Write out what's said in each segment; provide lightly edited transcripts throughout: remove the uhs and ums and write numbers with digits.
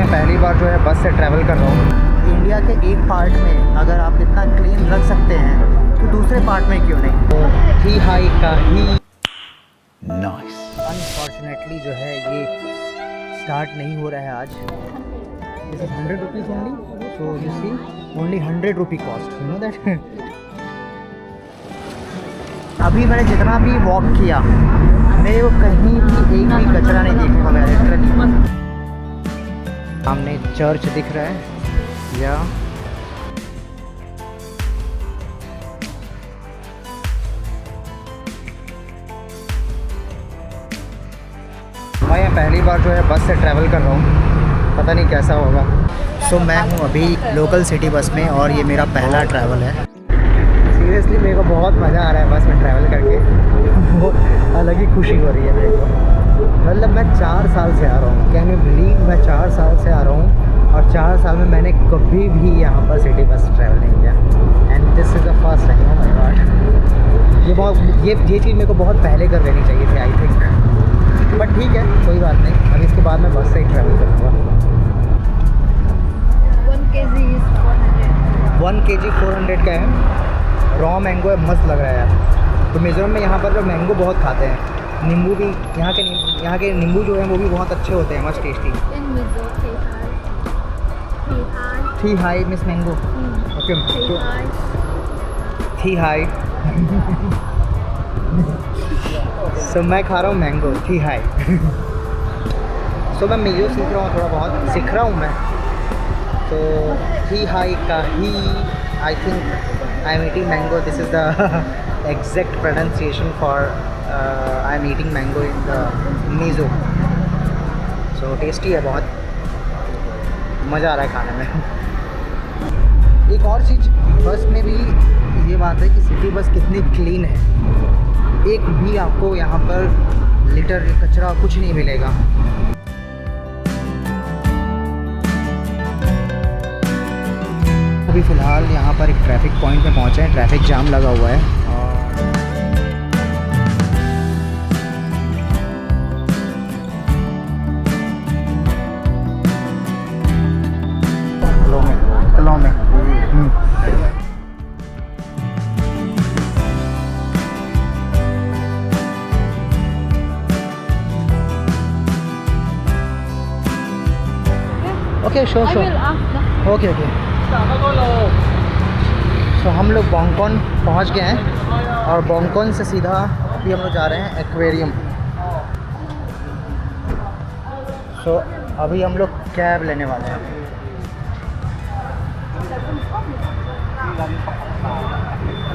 पहली बार जो है बस से ट्रैवल कर रहा हूँ। इंडिया के एक पार्ट में अगर आप इतना क्लीन रख सकते हैं तो दूसरे पार्ट में क्यों नहीं। तो ही हाई का ही नाइस। अनफॉर्चुनेटली जो है ये स्टार्ट नहीं हो रहा है आज। This is 100 rupees only, so you see only 100 rupee cost, you know that. अभी मैंने जितना भी वॉक किया मेरे को कहीं भी एक भी कचरा नहीं देखने को मिला लिटरली। सामने चर्च दिख रहा है या मैं पहली बार जो है बस से ट्रैवल कर रहा हूँ, पता नहीं कैसा होगा। सो मैं हूँ अभी लोकल सिटी बस में और ये मेरा पहला ट्रैवल है। सीरियसली मेरे को बहुत मज़ा आ रहा है बस में ट्रैवल करके। वो अलग ही खुशी हो रही है मेरे को। मतलब मैं 4 साल से आ रहा हूँ, कैन यू बिलीव, मैं 4 साल से आ रहा हूँ और 4 साल में मैंने कभी भी यहाँ पर सिटी बस ट्रैवल नहीं किया। And this is the first time. Oh my God, ये चीज़ मेरे को बहुत पहले कर लेनी चाहिए थी आई थिंक, बट ठीक है कोई बात नहीं। अब इसके बाद मैं बस से ही ट्रैवल करूँगा। 1 kg 400 का है। रॉ मैंगो है, मस्त लग रहा है यार। तो मिज़ोरम में यहाँ पर जो मैंगो बहुत खाते हैं, नींबू भी यहाँ के नींबू जो है वो भी बहुत अच्छे होते हैं, मस्त टेस्टी। थी हाई मिस मैंगो, ओके थी हाई। सो मैं खा रहा हूँ मैंगो थी हाई। सो मैं मिज़ो सीख रहा हूँ, थोड़ा बहुत सीख रहा हूँ मैं। तो थी हाई का ही I think I am eating mango, this is the exact pronunciation for I am eating mango in the Mizo. So tasty है, बहुत मज़ा आ रहा है खाने में। एक और चीज़ बस में भी ये बात है कि सिटी बस कितनी क्लीन है, एक भी आपको यहाँ पर लिटर कचरा कुछ नहीं मिलेगा। अभी फ़िलहाल यहाँ पर एक ट्रैफिक पॉइंट में पहुँचे हैं, ट्रैफिक जाम लगा हुआ है। कलों में ओके शो ओके। सो हम लोग बोंगकोन पहुंच गए हैं और बोंगकोन से सीधा अभी हम लोग जा रहे हैं एक्वेरियम। सो अभी हम लोग कैब लेने वाले हैं।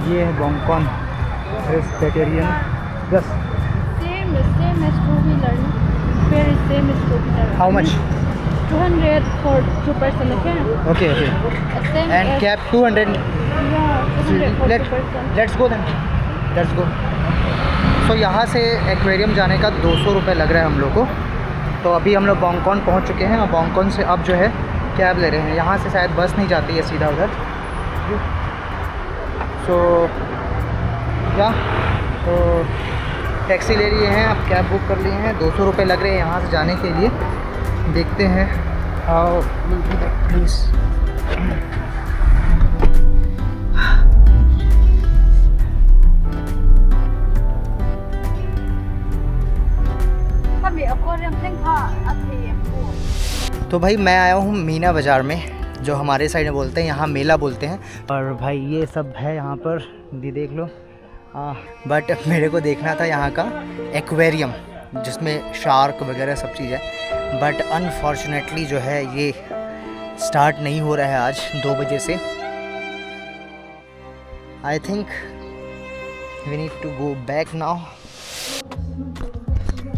ये है बोंगकोन एक्वेरियम। बस same as two-wheeler. Very same as two-wheeler. How much? 200 for 2 person, okay? Okay okay Same and as, cab 200। yeah, 200 for 2 person. Let's go then, let's go. So यहाँ से एक्वेरियम जाने का 200 रुपये लग रहा है हम लोग को। तो अभी हम लोग बोंगकोन पहुँच चुके हैं और बोंगकोन से अब जो है कैब ले रहे हैं। यहाँ से शायद बस नहीं जाती है सीधा उधर। सो क्या तो टैक्सी ले लिए हैं, अब कैब बुक कर लिए हैं। 200 रुपये लग रहे हैं यहाँ से जाने के लिए। देखते हैं हाउ प्लीज़। तो भाई मैं आया हूँ मीना बाज़ार में, जो हमारे साइड में बोलते हैं, यहाँ मेला बोलते हैं। और भाई ये सब है यहाँ पर भी देख लो। बट मेरे को देखना था यहाँ का एक्वेरियम जिसमें शार्क वगैरह सब चीज़ है। बट अनफॉर्चुनेटली जो है ये स्टार्ट नहीं हो रहा है आज 2 बजे से। I think we need to go back now.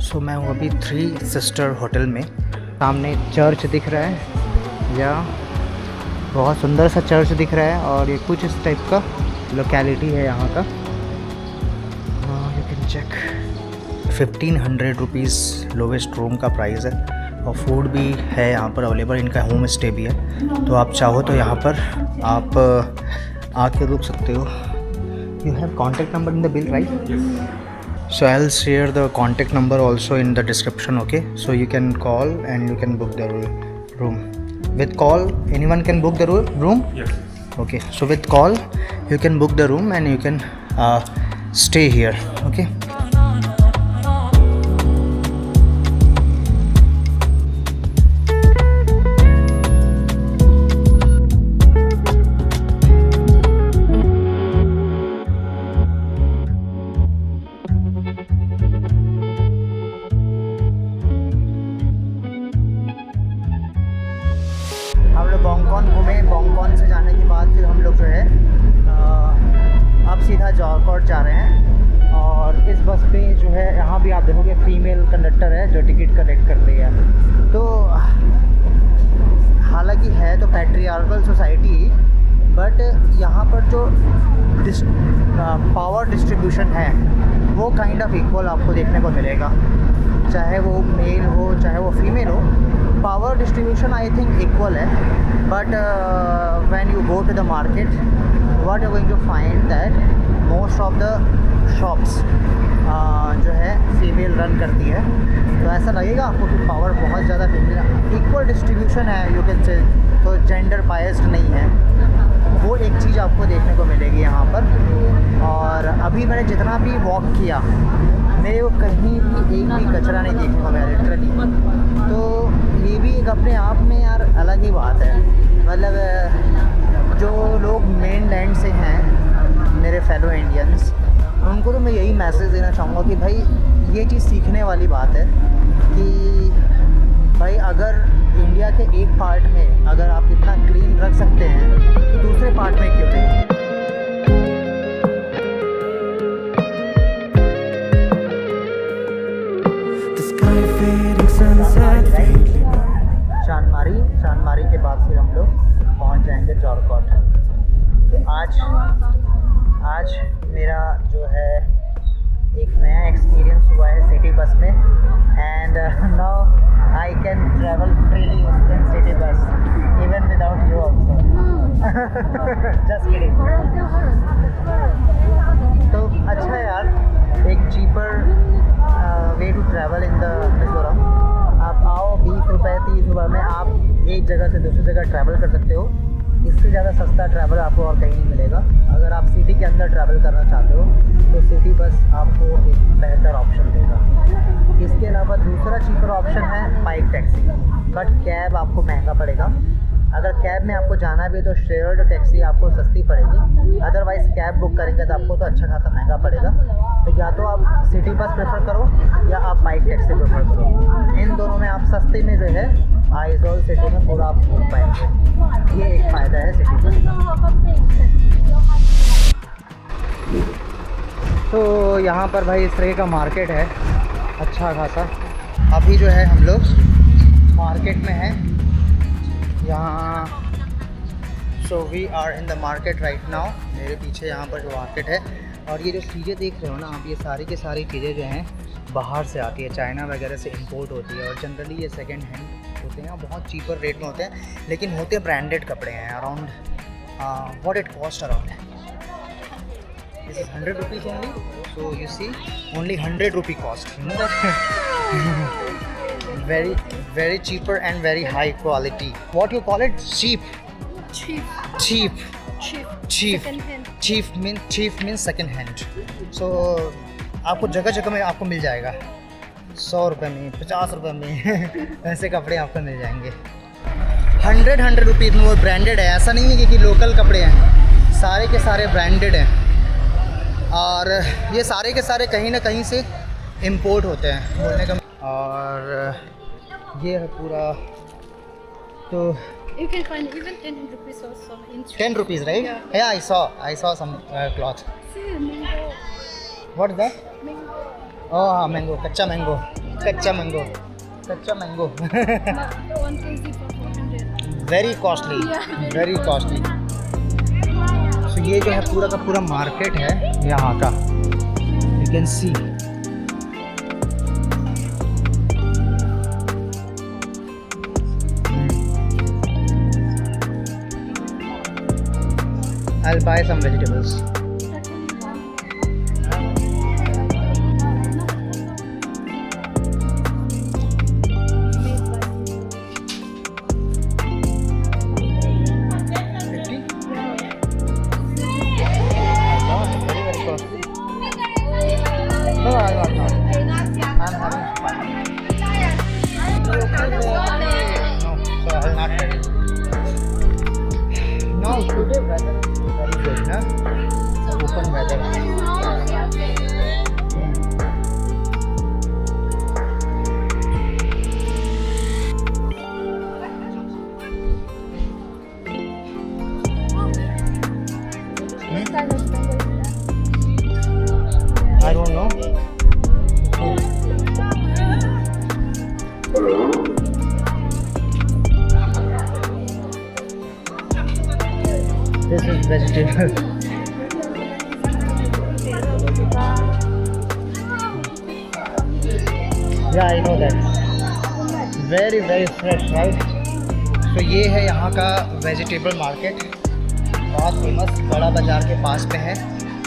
So मैं हूँ अभी 3 सिस्टर होटल में। सामने चर्च दिख रहा है या बहुत सुंदर सा चर्च दिख रहा है और ये कुछ इस टाइप का लोकेलिटी है यहाँ का। You can check 1500 rupees lowest room का प्राइस है और फूड भी है यहाँ पर अवेलेबल। इनका होम स्टे भी है, तो आप चाहो तो यहाँ पर आप आके रुक सकते हो। You have contact number in the bill right? So I'll share the contact number also in the description, okay? So you can call and you can book the room. With call, anyone can book the room? Yes. Okay, so with call, you can book the room and you can stay here. Okay. हम लोग बोंगकॉन घूमे। बोंगकॉन से जाने के बाद फिर हम लोग जो है अब सीधा जॉर्कोट जा रहे हैं। और इस बस पे जो है यहाँ भी आप देखोगे फीमेल कंडक्टर है जो टिकट कलेक्ट कर रही है। तो हालांकि है तो पैट्रियार्कल सोसाइटी, बट यहाँ पर जो पावर डिस्ट्रीब्यूशन है वो काइंड ऑफ इक्वल आपको देखने को मिलेगा, चाहे वो मेल हो चाहे वो फीमेल हो। Power distribution I think equal है, but when you go to the market what you going to find that most of the shops जो है फीमेल रन करती है। तो ऐसा लगेगा आपको कि पावर बहुत ज़्यादा फीमेल, इक्वल डिस्ट्रीब्यूशन है यू कैन से, तो जेंडर बायस्ड नहीं है। वो एक चीज़ आपको देखने को मिलेगी यहाँ पर। और अभी मैंने जितना भी वॉक किया मेरे को कहीं भी एक भी कचरा नहीं देखने को मिला लिटरली। तो ये भी एक अपने आप में यार अलग ही बात है। मतलब जो लोग मेन लैंड से हैं मेरे फेलो इंडियंस, उनको तो मैं यही मैसेज देना चाहूँगा कि भाई ये चीज़ सीखने वाली बात है कि भाई अगर इंडिया के एक पार्ट में अगर आप इतना क्लीन रख सकते हैं तो दूसरे पार्ट में क्यों नहीं। चांदमारी के बाद फिर हम लोग पहुंच जाएंगे जॉर्कोट। तो आज मेरा जो है एक नया एक्सपीरियंस हुआ है सिटी बस में। And now I can travel freely in city bus even without you also. Just kidding. तो अच्छा यार, एक cheaper way to travel in the Mizoram. आप आओ 20 रुपये 30 रुपये में आप एक जगह से दूसरी जगह ट्रैवल कर सकते हो। इससे ज़्यादा सस्ता ट्रैवल आपको और कहीं नहीं मिलेगा। अगर आप सिटी के अंदर ट्रैवल करना चाहते हो तो सिटी बस आपको एक बेहतर ऑप्शन देगा। इसके अलावा दूसरा चीपर ऑप्शन है बाइक टैक्सी, बट कैब आपको महंगा पड़ेगा। अगर कैब में आपको जाना भी है तो शेयर्ड टैक्सी आपको सस्ती पड़ेगी, अदरवाइज़ कैब बुक करेंगे तो आपको तो अच्छा खासा महंगा पड़ेगा। तो या तो आप सिटी बस प्रेफर करो या आप बाइक टैक्सी प्रेफर करो। इन दोनों में आप सस्ते में जो है आइजॉल सिटी में पूरा आप घूम पाएंगे। ये एक फ़ायदा है सिटी बस का। तो यहाँ पर भाई इस तरह का मार्केट है अच्छा खासा। अभी जो है हम लोग मार्केट में हैं यहाँ। So we are in the market right now. मेरे पीछे यहाँ पर जो मार्केट है, और ये जो चीज़ें देख रहे हो ना आप, ये सारी की सारी चीज़ें जो हैं बाहर से आती है, चाइना वगैरह से इंपोर्ट होती है। और जनरली ये सेकंड हैंड होते हैं, बहुत चीपर रेट में होते हैं, लेकिन होते ब्रांडेड कपड़े हैं। Around what it cost around this is 100 rupees only. So you see only 100 rupee cost, you know that. very cheaper and very high quality. What you call it? Cheap. Cheap means second hand. So आपको जगह जगह में आपको मिल जाएगा 100 रुपये में, 50 रुपये में ऐसे कपड़े आपको मिल जाएंगे। 100 रुपीज़ में वो ब्रांडेड है। ऐसा नहीं है कि लोकल कपड़े हैं, सारे के सारे ब्रांडेड हैं। और ये सारे के सारे कहीं ना कहीं से इम्पोर्ट होते हैं बोलने का। और ये है पूरा। तो You can find even 10 rupees also in 10 rupees, right? Yeah, I saw some cloth. See, mango. What is that? Mango. Oh, हाँ, mango, कच्चा mango. The 1 kg for 400. Very costly. Yeah. Very costly. So ये जो है पूरा का पूरा market है यहाँ का। You can see. I'll buy some vegetables. This is vegetable. या I know that, very very fresh right. तो ये है यहाँ का वेजिटेबल मार्केट, बहुत फेमस, बड़ा बाज़ार के पास में है।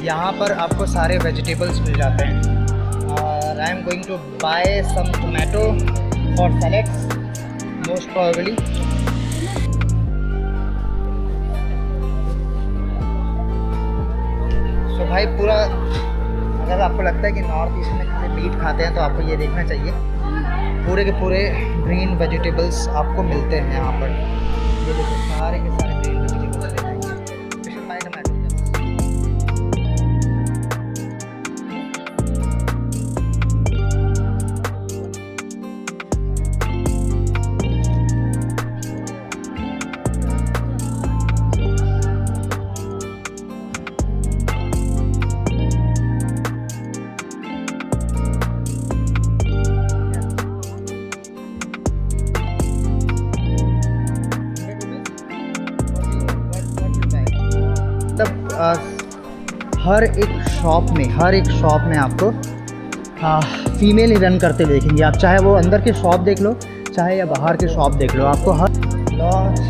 यहाँ पर आपको सारे वेजिटेबल्स मिल जाते हैं। और I am going to buy some tomato for salads most probably. So भाई पूरा, अगर आपको लगता है कि नॉर्थ ईस्ट में जैसे मीट खाते हैं तो आपको ये देखना चाहिए, पूरे के पूरे ग्रीन वेजिटेबल्स आपको मिलते हैं यहाँ पर। ये देखो सारे के सारे ग्रीन वेजिटेबल्स ले जाएंगे। Special bye tomato. हर एक शॉप में आपको फीमेल ही रन करते देखेंगे आप, चाहे वो अंदर के शॉप देख लो चाहे या बाहर के शॉप देख लो, आपको हर लॉन्च